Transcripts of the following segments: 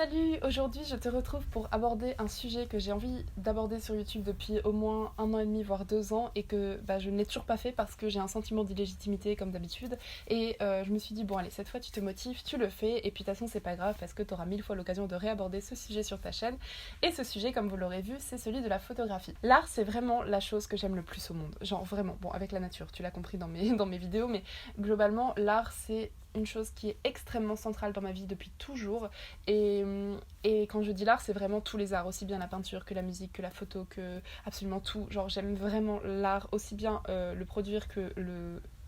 Salut, aujourd'hui je te retrouve pour aborder un sujet que j'ai envie d'aborder sur YouTube depuis au moins 1 an et demi voire 2 ans et que je ne l'ai toujours pas fait parce que j'ai un sentiment d'illégitimité comme d'habitude et je me suis dit bon allez cette fois tu te motives, tu le fais et puis de toute façon c'est pas grave parce que tu auras 1000 fois l'occasion de réaborder ce sujet sur ta chaîne et ce sujet comme vous l'aurez vu c'est celui de la photographie. L'art c'est vraiment la chose que j'aime le plus au monde, genre vraiment, bon avec la nature tu l'as compris dans mes vidéos mais globalement l'art c'est une chose qui est extrêmement centrale dans ma vie depuis toujours et quand je dis l'art c'est vraiment tous les arts, aussi bien la peinture que la musique, que la photo, que absolument tout, genre j'aime vraiment l'art, aussi bien le produire que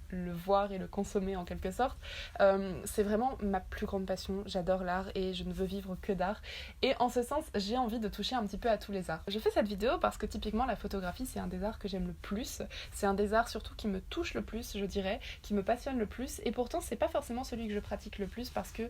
le voir et le consommer en quelque sorte. C'est vraiment ma plus grande passion, j'adore l'art et je ne veux vivre que d'art et en ce sens j'ai envie de toucher un petit peu à tous les arts. Je fais cette vidéo parce que typiquement la photographie c'est un des arts que j'aime le plus, c'est un des arts surtout qui me touche le plus je dirais, qui me passionne le plus et pourtant c'est pas forcément celui que je pratique le plus parce que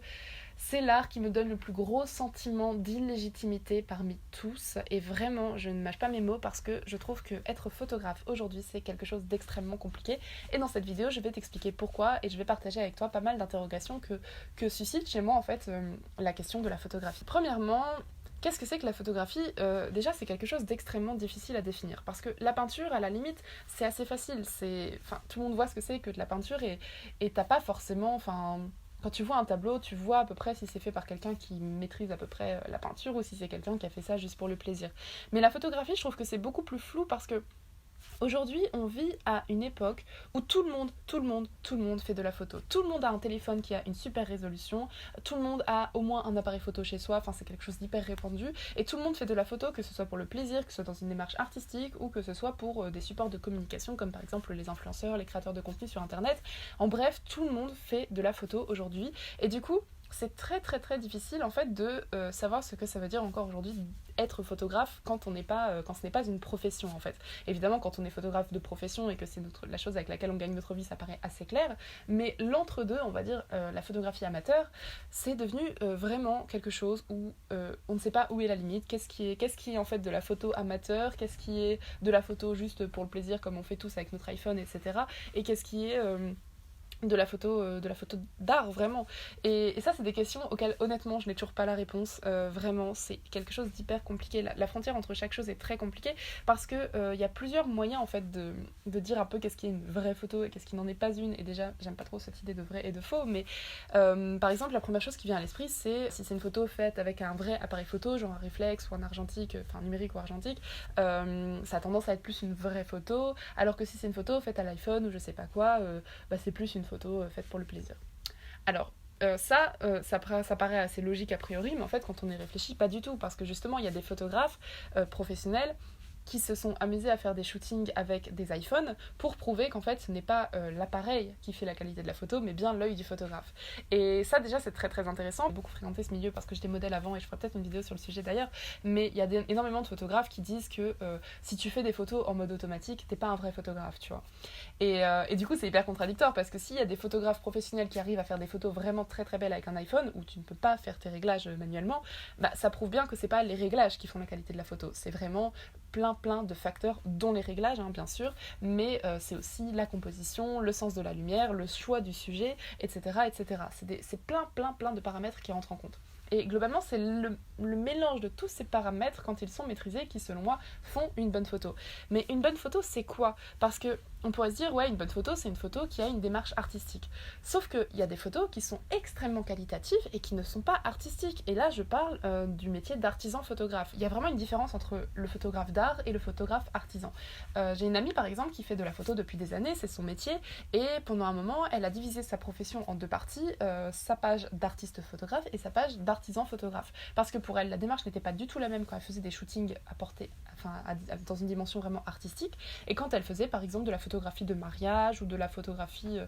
c'est l'art qui me donne le plus gros sentiment d'illégitimité parmi tous et vraiment je ne mâche pas mes mots parce que je trouve que être photographe aujourd'hui c'est quelque chose d'extrêmement compliqué et dans cette vidéo je vais t'expliquer pourquoi et je vais partager avec toi pas mal d'interrogations que suscite chez moi en fait la question de la photographie. Premièrement, qu'est-ce que c'est que la photographie ? Déjà, c'est quelque chose d'extrêmement difficile à définir. Parce que la peinture, à la limite, c'est assez facile. Tout le monde voit ce que c'est que de la peinture et t'as pas forcément... Quand tu vois un tableau, tu vois à peu près si c'est fait par quelqu'un qui maîtrise à peu près la peinture ou si c'est quelqu'un qui a fait ça juste pour le plaisir. Mais la photographie, je trouve que c'est beaucoup plus flou parce que aujourd'hui, on vit à une époque où tout le monde fait de la photo. Tout le monde a un téléphone qui a une super résolution, tout le monde a au moins un appareil photo chez soi, enfin c'est quelque chose d'hyper répandu, et tout le monde fait de la photo, que ce soit pour le plaisir, que ce soit dans une démarche artistique, ou que ce soit pour des supports de communication, comme par exemple les influenceurs, les créateurs de contenu sur internet. En bref, tout le monde fait de la photo aujourd'hui, et du coup, c'est très très très difficile en fait de savoir ce que ça veut dire encore aujourd'hui être photographe quand quand ce n'est pas une profession en fait. Évidemment quand on est photographe de profession et que c'est la chose avec laquelle on gagne notre vie ça paraît assez clair, mais l'entre-deux on va dire la photographie amateur c'est devenu vraiment quelque chose où on ne sait pas où est la limite, qu'est-ce qui est en fait de la photo amateur, qu'est-ce qui est de la photo juste pour le plaisir comme on fait tous avec notre iPhone etc. et qu'est-ce qui est de la photo d'art vraiment et ça c'est des questions auxquelles honnêtement je n'ai toujours pas la réponse, vraiment c'est quelque chose d'hyper compliqué, la frontière entre chaque chose est très compliquée parce que y a plusieurs moyens en fait de dire un peu qu'est-ce qui est une vraie photo et qu'est-ce qui n'en est pas une et déjà j'aime pas trop cette idée de vrai et de faux mais par exemple la première chose qui vient à l'esprit c'est si c'est une photo faite avec un vrai appareil photo genre un réflexe ou un argentique, enfin numérique ou argentique, ça a tendance à être plus une vraie photo alors que si c'est une photo faite à l'iPhone ou je sais pas quoi, c'est plus une photo faite pour le plaisir. Alors, ça paraît assez logique a priori, mais en fait, quand on y réfléchit, pas du tout, parce que justement, il y a des photographes professionnels qui se sont amusés à faire des shootings avec des iPhones pour prouver qu'en fait ce n'est pas l'appareil qui fait la qualité de la photo mais bien l'œil du photographe. Et ça déjà c'est très très intéressant. J'ai beaucoup fréquenté ce milieu parce que j'étais modèle avant et je ferai peut-être une vidéo sur le sujet d'ailleurs, mais il y a énormément de photographes qui disent que si tu fais des photos en mode automatique t'es pas un vrai photographe, tu vois. Et du coup c'est hyper contradictoire parce que s'il y a des photographes professionnels qui arrivent à faire des photos vraiment très très belles avec un iPhone où tu ne peux pas faire tes réglages manuellement, ça prouve bien que c'est pas les réglages qui font la qualité de la photo, c'est vraiment plein de facteurs dont les réglages bien sûr, mais c'est aussi la composition, le sens de la lumière, le choix du sujet, etc. C'est plein de paramètres qui rentrent en compte. Et globalement, c'est le mélange de tous ces paramètres, quand ils sont maîtrisés, qui, selon moi, font une bonne photo. Mais une bonne photo, c'est quoi ? Parce que on pourrait se dire, ouais, une bonne photo, c'est une photo qui a une démarche artistique. Sauf qu'il y a des photos qui sont extrêmement qualitatives et qui ne sont pas artistiques. Et là, je parle du métier d'artisan photographe. Il y a vraiment une différence entre le photographe d'art et le photographe artisan. J'ai une amie, par exemple, qui fait de la photo depuis des années, c'est son métier, et pendant un moment, elle a divisé sa profession en deux parties, sa page d'artiste photographe et sa page d'artisan photographe. Parce que pour elle, la démarche n'était pas du tout la même quand elle faisait des shootings dans une dimension vraiment artistique, et quand elle faisait, par exemple, de la photographie de mariage ou de la photographie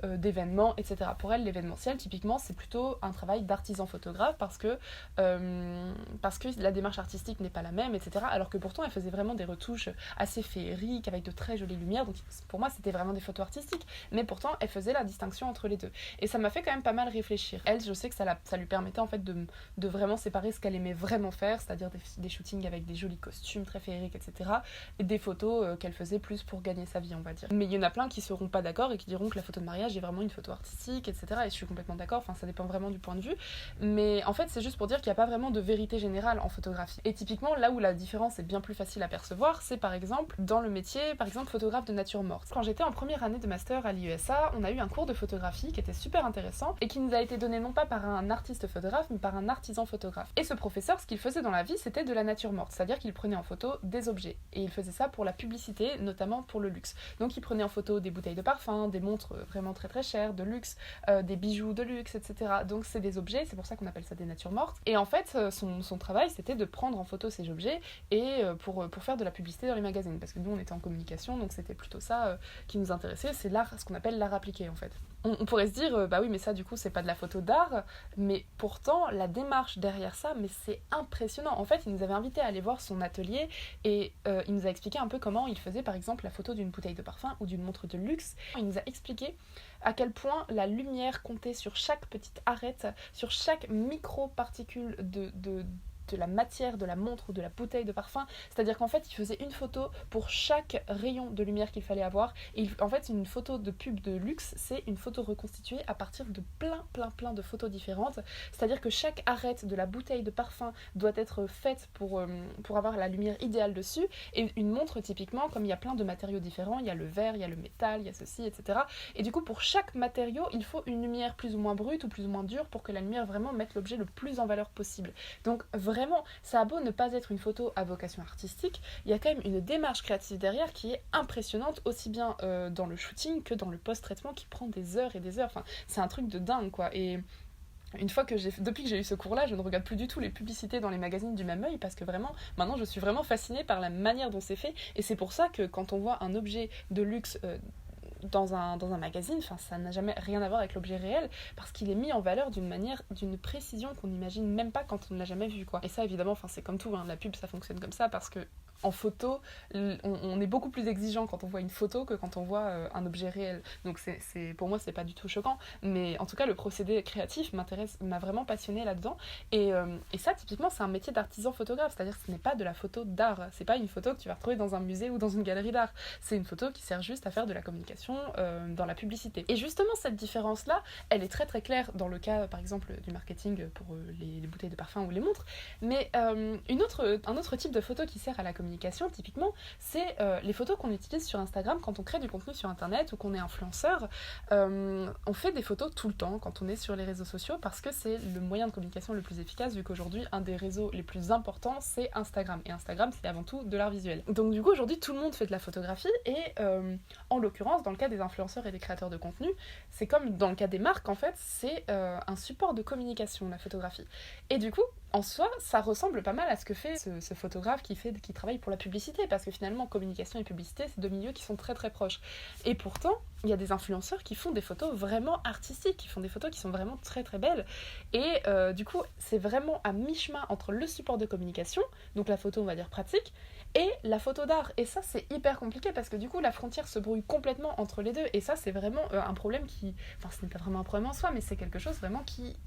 d'événements, etc. Pour elle, l'événementiel, typiquement, c'est plutôt un travail d'artisan photographe parce que la démarche artistique n'est pas la même, etc. Alors que pourtant, elle faisait vraiment des retouches assez féeriques, avec de très jolies lumières, donc pour moi, c'était vraiment des photos artistiques. Mais pourtant, elle faisait la distinction entre les deux. Et ça m'a fait quand même pas mal réfléchir. Elle, je sais que ça lui permettait en fait de vraiment séparer ce qu'elle aimait vraiment faire, c'est-à-dire des shootings avec des jolis costumes très féeriques, etc. et des photos qu'elle faisait plus pour gagner sa vie, on va dire. Mais il y en a plein qui seront pas d'accord et qui diront que la photo de mariage j'ai vraiment une photo artistique, etc. Et je suis complètement d'accord, enfin ça dépend vraiment du point de vue. Mais en fait, c'est juste pour dire qu'il n'y a pas vraiment de vérité générale en photographie. Et typiquement, là où la différence est bien plus facile à percevoir, c'est par exemple dans le métier, par exemple photographe de nature morte. Quand j'étais en première année de master à l'IESA, on a eu un cours de photographie qui était super intéressant et qui nous a été donné non pas par un artiste photographe, mais par un artisan photographe. Et ce professeur, ce qu'il faisait dans la vie, c'était de la nature morte, c'est-à-dire qu'il prenait en photo des objets. Et il faisait ça pour la publicité, notamment pour le luxe. Donc il prenait en photo des bouteilles de parfum, des montres vraiment très très chères, de luxe, des bijoux de luxe, etc. Donc c'est des objets, c'est pour ça qu'on appelle ça des natures mortes. Et en fait, son travail, c'était de prendre en photo ces objets et pour faire de la publicité dans les magazines. Parce que nous, on était en communication, donc c'était plutôt ça qui nous intéressait. C'est l'art, ce qu'on appelle l'art appliqué, en fait. On pourrait se dire, bah oui, mais ça, du coup, c'est pas de la photo d'art. Mais pourtant, la démarche derrière ça, mais c'est impressionnant. En fait, il nous avait invités à aller voir son atelier et il nous a expliqué un peu comment il faisait, par exemple, la photo d'une bouteille de parfum ou d'une montre de luxe. Il nous a expliqué à quel point la lumière comptait sur chaque petite arête, sur chaque micro-particule de la matière de la montre ou de la bouteille de parfum, c'est-à-dire qu'en fait il faisait une photo pour chaque rayon de lumière qu'il fallait avoir, et en fait une photo de pub de luxe, c'est une photo reconstituée à partir de plein de photos différentes, c'est-à-dire que chaque arête de la bouteille de parfum doit être faite pour avoir la lumière idéale dessus, et une montre typiquement, comme il y a plein de matériaux différents, il y a le verre, il y a le métal, il y a ceci, etc. Et du coup pour chaque matériau, il faut une lumière plus ou moins brute ou plus ou moins dure pour que la lumière vraiment mette l'objet le plus en valeur possible. Donc vraiment, ça a beau ne pas être une photo à vocation artistique, il y a quand même une démarche créative derrière qui est impressionnante, aussi bien dans le shooting que dans le post-traitement qui prend des heures et des heures. Enfin, c'est un truc de dingue, quoi. Et depuis que j'ai eu ce cours-là, je ne regarde plus du tout les publicités dans les magazines du même œil parce que vraiment, maintenant, je suis vraiment fascinée par la manière dont c'est fait. Et c'est pour ça que quand on voit un objet de luxe dans un magazine, ça n'a jamais rien à voir avec l'objet réel, parce qu'il est mis en valeur d'une manière, d'une précision qu'on n'imagine même pas quand on ne l'a jamais vu, quoi. Et ça, évidemment, c'est comme tout, la pub, ça fonctionne comme ça, parce que en photo, on est beaucoup plus exigeant quand on voit une photo que quand on voit un objet réel. Donc pour moi, c'est pas du tout choquant, mais en tout cas, le procédé créatif m'a vraiment passionnée là-dedans. Et ça, typiquement, c'est un métier d'artisan photographe, c'est-à-dire que ce n'est pas de la photo d'art, c'est pas une photo que tu vas retrouver dans un musée ou dans une galerie d'art, c'est une photo qui sert juste à faire de la communication dans la publicité. Et justement, cette différence-là, elle est très très claire dans le cas, par exemple, du marketing pour les bouteilles de parfum ou les montres, mais un autre type de photo qui sert à la communication, typiquement, c'est les photos qu'on utilise sur Instagram quand on crée du contenu sur Internet ou qu'on est influenceur. On fait des photos tout le temps quand on est sur les réseaux sociaux parce que c'est le moyen de communication le plus efficace, vu qu'aujourd'hui, un des réseaux les plus importants, c'est Instagram. Et Instagram, c'est avant tout de l'art visuel. Donc du coup, aujourd'hui, tout le monde fait de la photographie et en l'occurrence, dans le cas des influenceurs et des créateurs de contenu, c'est comme dans le cas des marques, en fait, c'est un support de communication, la photographie. Et du coup, en soi, ça ressemble pas mal à ce que fait ce photographe qui travaille pour la publicité, parce que finalement, communication et publicité, c'est deux milieux qui sont très très proches. Et pourtant, il y a des influenceurs qui font des photos vraiment artistiques, qui font des photos qui sont vraiment très très belles. Et du coup, c'est vraiment à mi-chemin entre le support de communication, donc la photo, on va dire pratique, et la photo d'art. Et ça, c'est hyper compliqué, parce que du coup, la frontière se brouille complètement entre les deux. Et ça, c'est vraiment un problème qui... Enfin, ce n'est pas vraiment un problème en soi, mais c'est quelque chose vraiment qui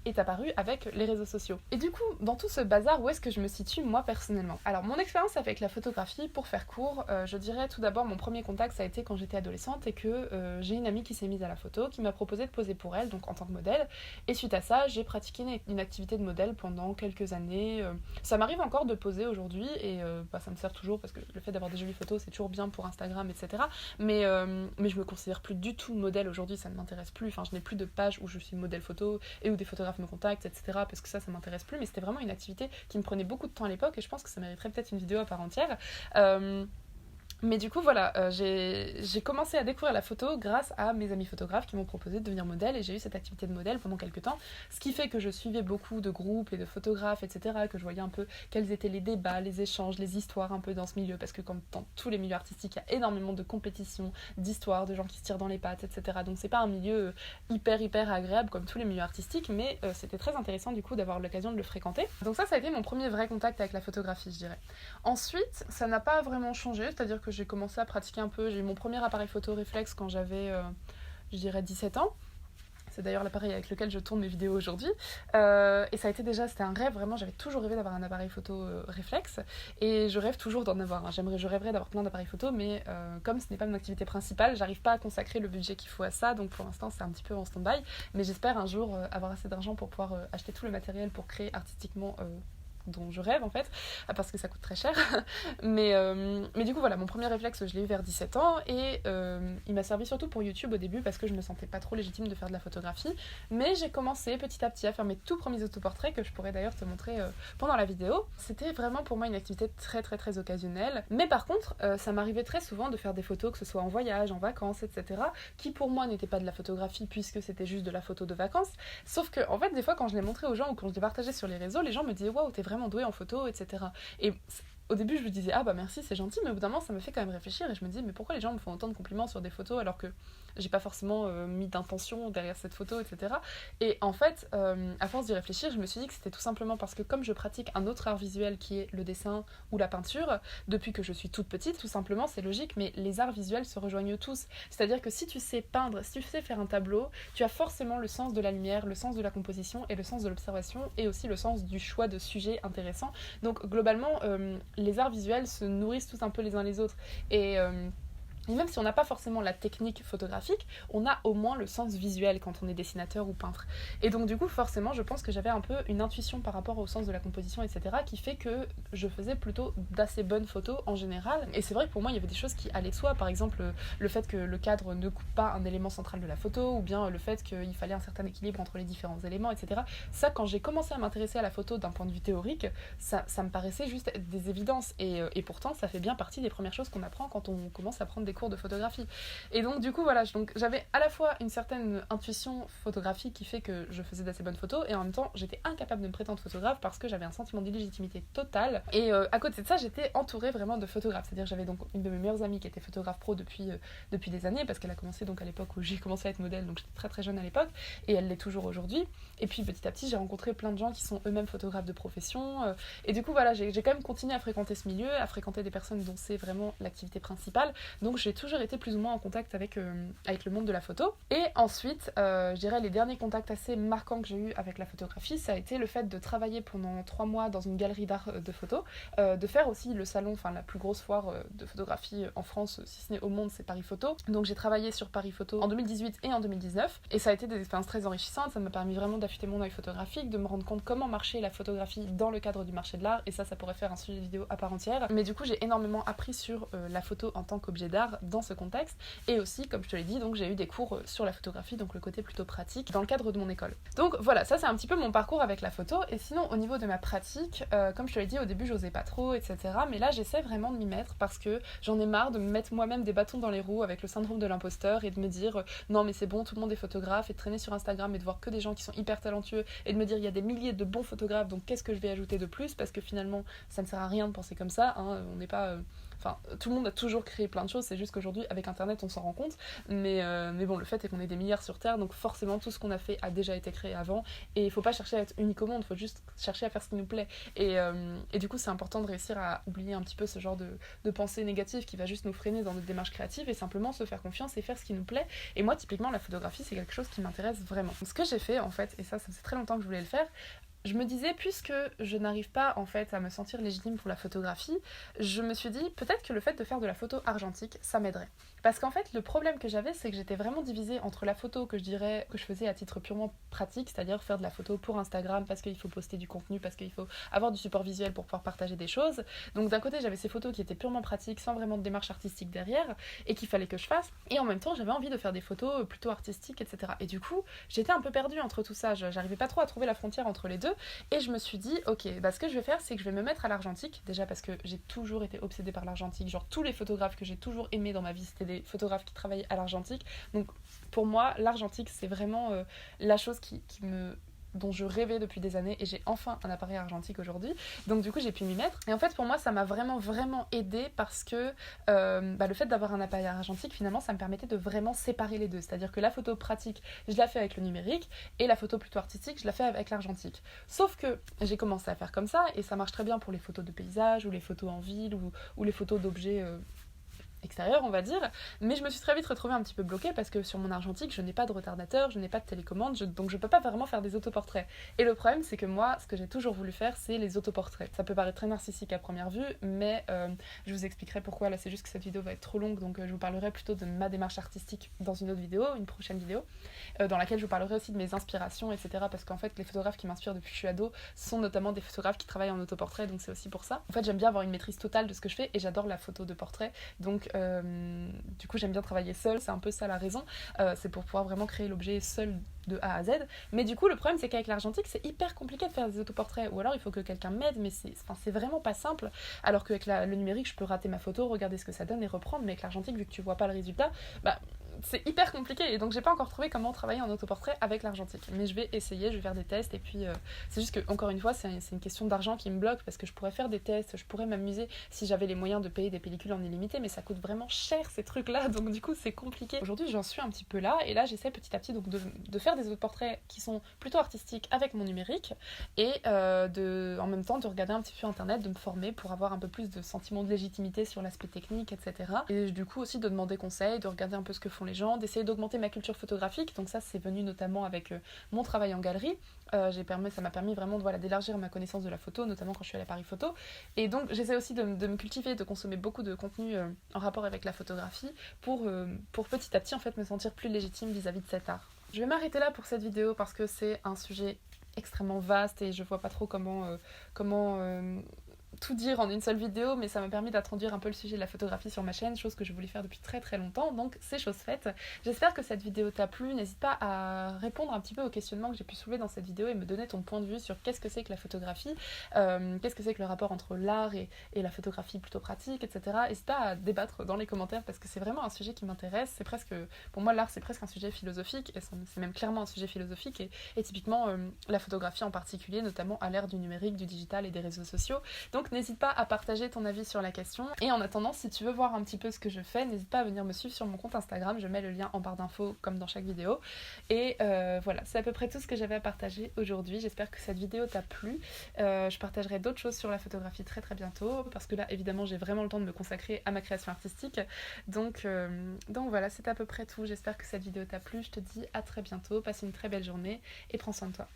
est apparu avec les réseaux sociaux. Et du coup, dans tout ce bazar, où est-ce que je me situe moi personnellement ? Alors, mon expérience avec la photographie, pour faire court, je dirais tout d'abord, mon premier contact, ça a été quand j'étais adolescente et que j'ai une amie qui s'est mise à la photo, qui m'a proposé de poser pour elle, donc en tant que modèle. Et suite à ça, j'ai pratiqué une activité de modèle pendant quelques années. Ça m'arrive encore de poser aujourd'hui et ça me sert toujours parce que le fait d'avoir des jolies photos, c'est toujours bien pour Instagram, etc. Mais je me considère plus du tout modèle aujourd'hui, ça ne m'intéresse plus. Enfin, je n'ai plus de page où je suis modèle photo et où des photographes me contactent, etc. parce que ça m'intéresse plus, mais c'était vraiment une activité qui me prenait beaucoup de temps à l'époque et je pense que ça mériterait peut-être une vidéo à part entière. Mais du coup, voilà, j'ai commencé à découvrir la photo grâce à mes amis photographes qui m'ont proposé de devenir modèle et j'ai eu cette activité de modèle pendant quelques temps, ce qui fait que je suivais beaucoup de groupes et de photographes, etc., que je voyais un peu quels étaient les débats, les échanges, les histoires un peu dans ce milieu, parce que comme dans tous les milieux artistiques, il y a énormément de compétitions, d'histoires, de gens qui se tirent dans les pattes, etc. Donc c'est pas un milieu hyper agréable comme tous les milieux artistiques, mais c'était très intéressant du coup d'avoir l'occasion de le fréquenter. Donc ça a été mon premier vrai contact avec la photographie, je dirais. Ensuite, ça n'a pas vraiment changé, c'est-à-dire que j'ai commencé à pratiquer un peu, j'ai eu mon premier appareil photo réflexe quand j'avais, je dirais, 17 ans. C'est d'ailleurs l'appareil avec lequel je tourne mes vidéos aujourd'hui. Et ça a été c'était un rêve, vraiment, j'avais toujours rêvé d'avoir un appareil photo réflexe. Et je rêve toujours d'en avoir un. Je rêverais d'avoir plein d'appareils photo, mais comme ce n'est pas mon activité principale, j'arrive pas à consacrer le budget qu'il faut à ça. Donc pour l'instant, c'est un petit peu en stand-by. Mais j'espère un jour avoir assez d'argent pour pouvoir acheter tout le matériel pour créer artistiquement dont je rêve en fait, parce que ça coûte très cher. mais du coup voilà, mon premier réflexe je l'ai eu vers 17 ans et il m'a servi surtout pour YouTube au début parce que je me sentais pas trop légitime de faire de la photographie, mais j'ai commencé petit à petit à faire mes tout premiers autoportraits que je pourrais d'ailleurs te montrer pendant la vidéo. C'était vraiment pour moi une activité très très très occasionnelle, mais par contre ça m'arrivait très souvent de faire des photos, que ce soit en voyage, en vacances, etc., qui pour moi n'étaient pas de la photographie puisque c'était juste de la photo de vacances, sauf que en fait des fois quand je les montrais aux gens ou quand je les partageais sur les réseaux, les gens me disaient waouh, t'es vraiment douée en photo, etc. Et au début je me disais ah bah merci, c'est gentil, mais au bout d'un moment ça me fait quand même réfléchir et je me dis mais pourquoi les gens me font autant de compliments sur des photos alors que j'ai pas forcément mis d'intention derrière cette photo, etc. Et en fait, à force d'y réfléchir, je me suis dit que c'était tout simplement parce que comme je pratique un autre art visuel qui est le dessin ou la peinture, depuis que je suis toute petite, tout simplement, c'est logique, mais les arts visuels se rejoignent tous. C'est-à-dire que si tu sais peindre, si tu sais faire un tableau, tu as forcément le sens de la lumière, le sens de la composition et le sens de l'observation et aussi le sens du choix de sujets intéressants. Donc globalement, les arts visuels se nourrissent tous un peu les uns les autres. Et même si on n'a pas forcément la technique photographique, on a au moins le sens visuel quand on est dessinateur ou peintre. Et donc du coup, forcément, je pense que j'avais un peu une intuition par rapport au sens de la composition, etc., qui fait que je faisais plutôt d'assez bonnes photos en général. Et c'est vrai que pour moi, il y avait des choses qui allaient de soi. Par exemple, le fait que le cadre ne coupe pas un élément central de la photo, ou bien le fait qu'il fallait un certain équilibre entre les différents éléments, etc. Ça, quand j'ai commencé à m'intéresser à la photo d'un point de vue théorique, ça me paraissait juste des évidences. Et pourtant, ça fait bien partie des premières choses qu'on apprend quand on commence à prendre des cours de photographie. Et donc du coup voilà, j'avais à la fois une certaine intuition photographique qui fait que je faisais d'assez bonnes photos et en même temps j'étais incapable de me prétendre photographe parce que j'avais un sentiment d'illégitimité totale. Et à côté de ça, j'étais entourée vraiment de photographes, c'est-à-dire j'avais donc une de mes meilleures amies qui était photographe pro depuis des années, parce qu'elle a commencé donc à l'époque où j'ai commencé à être modèle, donc j'étais très très jeune à l'époque et elle l'est toujours aujourd'hui. Et puis petit à petit j'ai rencontré plein de gens qui sont eux-mêmes photographes de profession, et du coup voilà, j'ai quand même continué à fréquenter ce milieu, à fréquenter des personnes dont c'est vraiment l'activité principale. Donc j'ai toujours été plus ou moins en contact avec le monde de la photo. Et ensuite, je dirais les derniers contacts assez marquants que j'ai eu avec la photographie, ça a été le fait de travailler pendant 3 mois dans une galerie d'art de photo, de faire aussi le salon, enfin la plus grosse foire de photographie en France, si ce n'est au monde, c'est Paris Photo. Donc j'ai travaillé sur Paris Photo en 2018 et en 2019, et ça a été des expériences très enrichissantes. Ça m'a permis vraiment d'affûter mon œil photographique, de me rendre compte comment marchait la photographie dans le cadre du marché de l'art, et ça pourrait faire un sujet vidéo à part entière. Mais du coup j'ai énormément appris sur la photo en tant qu'objet d'art dans ce contexte, et aussi comme je te l'ai dit, donc j'ai eu des cours sur la photographie, donc le côté plutôt pratique dans le cadre de mon école. Donc voilà, ça c'est un petit peu mon parcours avec la photo. Et sinon au niveau de ma pratique, comme je te l'ai dit au début, j'osais pas trop, etc., mais là j'essaie vraiment de m'y mettre parce que j'en ai marre de me mettre moi-même des bâtons dans les roues avec le syndrome de l'imposteur et de me dire non mais c'est bon, tout le monde est photographe, et de traîner sur Instagram et de voir que des gens qui sont hyper talentueux et de me dire il y a des milliers de bons photographes, donc qu'est-ce que je vais ajouter de plus, parce que finalement ça ne sert à rien de penser comme ça, hein. On n'est pas Enfin, tout le monde a toujours créé plein de choses, c'est juste qu'aujourd'hui, avec Internet, on s'en rend compte. Mais bon, le fait est qu'on est des milliards sur Terre, donc forcément, tout ce qu'on a fait a déjà été créé avant. Et il faut pas chercher à être unique au monde, il faut juste chercher à faire ce qui nous plaît. Et du coup, c'est important de réussir à oublier un petit peu ce genre de pensée négative qui va juste nous freiner dans notre démarche créative, et simplement se faire confiance et faire ce qui nous plaît. Et moi, typiquement, la photographie, c'est quelque chose qui m'intéresse vraiment. Ce que j'ai fait, en fait, et ça faisait très longtemps que je voulais le faire, je me disais, puisque je n'arrive pas en fait à me sentir légitime pour la photographie, je me suis dit peut-être que le fait de faire de la photo argentique, ça m'aiderait. Parce qu'en fait, le problème que j'avais, c'est que j'étais vraiment divisée entre la photo que je dirais que je faisais à titre purement pratique, c'est-à-dire faire de la photo pour Instagram parce qu'il faut poster du contenu, parce qu'il faut avoir du support visuel pour pouvoir partager des choses. Donc d'un côté, j'avais ces photos qui étaient purement pratiques, sans vraiment de démarche artistique derrière, et qu'il fallait que je fasse. Et en même temps, j'avais envie de faire des photos plutôt artistiques, etc. Et du coup, j'étais un peu perdue entre tout ça. J'arrivais pas trop à trouver la frontière entre les deux. Et je me suis dit, ok, bah ce que je vais faire, c'est que je vais me mettre à l'argentique, déjà parce que j'ai toujours été obsédée par l'argentique, genre tous les photographes que j'ai toujours aimés dans ma vie, c'était des photographes qui travaillaient à l'argentique. Donc pour moi, l'argentique, c'est vraiment la chose dont je rêvais depuis des années, et j'ai enfin un appareil argentique aujourd'hui, donc du coup j'ai pu m'y mettre. Et en fait pour moi ça m'a vraiment aidée parce que le fait d'avoir un appareil argentique, finalement ça me permettait de vraiment séparer les deux, c'est-à-dire que la photo pratique je la fais avec le numérique et la photo plutôt artistique je la fais avec l'argentique. Sauf que j'ai commencé à faire comme ça et ça marche très bien pour les photos de paysage ou les photos en ville ou les photos d'objets extérieur, on va dire, mais je me suis très vite retrouvée un petit peu bloquée parce que sur mon argentique, je n'ai pas de retardateur, je n'ai pas de télécommande, donc je peux pas vraiment faire des autoportraits. Et le problème, c'est que moi, ce que j'ai toujours voulu faire, c'est les autoportraits. Ça peut paraître très narcissique à première vue, mais je vous expliquerai pourquoi. Là, c'est juste que cette vidéo va être trop longue, donc je vous parlerai plutôt de ma démarche artistique dans une autre vidéo, une prochaine vidéo, dans laquelle je vous parlerai aussi de mes inspirations, etc. Parce qu'en fait, les photographes qui m'inspirent depuis que je suis ado sont notamment des photographes qui travaillent en autoportrait, donc c'est aussi pour ça. En fait, j'aime bien avoir une maîtrise totale de ce que je fais et j'adore la photo de portrait, donc du coup, j'aime bien travailler seule, c'est un peu ça la raison. C'est pour pouvoir vraiment créer l'objet seul de A à Z. Mais du coup, le problème, c'est qu'avec l'argentique, c'est hyper compliqué de faire des autoportraits. Ou alors, il faut que quelqu'un m'aide, mais c'est vraiment pas simple. Alors qu'avec le numérique, je peux rater ma photo, regarder ce que ça donne et reprendre. Mais avec l'argentique, vu que tu vois pas le résultat, bah, c'est hyper compliqué. Et donc, j'ai pas encore trouvé comment travailler en autoportrait avec l'argentique. Mais je vais essayer, je vais faire des tests. Et puis, c'est juste que, encore une fois, c'est une question d'argent qui me bloque parce que je pourrais faire des tests, je pourrais m'amuser si j'avais les moyens de payer des pellicules en illimité, mais ça coûte vraiment cher ces trucs-là. Donc, du coup, c'est compliqué. Aujourd'hui, j'en suis un petit peu là. Et là, j'essaie petit à petit donc, de faire des autoportraits qui sont plutôt artistiques avec mon numérique et en même temps de regarder un petit peu internet, de me former pour avoir un peu plus de sentiment de légitimité sur l'aspect technique, etc. Et du coup aussi de demander conseil, de regarder un peu ce que font les gens, d'essayer d'augmenter ma culture photographique. Donc ça, c'est venu notamment avec mon travail en galerie. Ça m'a permis vraiment d'élargir ma connaissance de la photo, notamment quand je suis allée à Paris Photo. Et donc j'essaie aussi de me cultiver, de consommer beaucoup de contenu en rapport avec la photographie pour petit à petit en fait me sentir plus légitime vis-à-vis de cet art. Je vais m'arrêter là pour cette vidéo parce que c'est un sujet extrêmement vaste et je vois pas trop comment tout dire en une seule vidéo, mais ça m'a permis d'introduire un peu le sujet de la photographie sur ma chaîne, chose que je voulais faire depuis très très longtemps, donc c'est chose faite. J'espère que cette vidéo t'a plu, n'hésite pas à répondre un petit peu aux questionnements que j'ai pu soulever dans cette vidéo et me donner ton point de vue sur qu'est-ce que c'est que la photographie, qu'est-ce que c'est que le rapport entre l'art et la photographie plutôt pratique, etc. N'hésite pas à débattre dans les commentaires parce que c'est vraiment un sujet qui m'intéresse, pour moi l'art c'est presque un sujet philosophique, et c'est même clairement un sujet philosophique, et typiquement la photographie en particulier, notamment à l'ère du numérique, du digital et des réseaux sociaux. Donc n'hésite pas à partager ton avis sur la question. Et en attendant, si tu veux voir un petit peu ce que je fais, n'hésite pas à venir me suivre sur mon compte Instagram. Je mets le lien en barre d'infos comme dans chaque vidéo. Et voilà, c'est à peu près tout ce que j'avais à partager aujourd'hui. J'espère que cette vidéo t'a plu. Je partagerai d'autres choses sur la photographie très très bientôt. Parce que là, évidemment, j'ai vraiment le temps de me consacrer à ma création artistique. Donc voilà, c'est à peu près tout. J'espère que cette vidéo t'a plu. Je te dis à très bientôt. Passe une très belle journée et prends soin de toi.